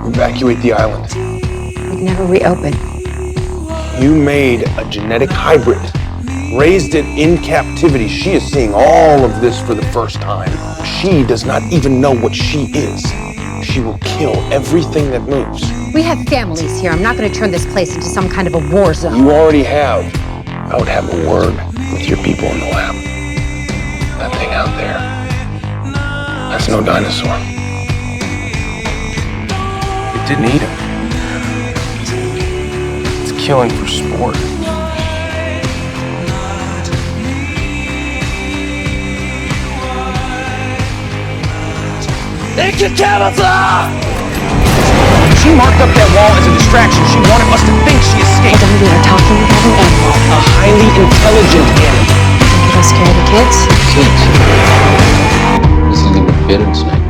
Evacuate the island. We'd never reopen. You made a genetic hybrid, raised it in captivity. She is seeing all of this for the first time. She does not even know what she is. She will kill everything that moves. We have families here. I'm not going to turn this place into some kind of a war zone. You already have. I would have a word with your people in the lab. That thing out there, that's no dinosaur. It didn't eat him. It's killing for sport. It can camouflage! She marked up that wall as a distraction. She wanted us to think she escaped. We are talking about an animal. A highly intelligent animal. Think it'll scare the kids? Kids? This isn't even bitten tonight.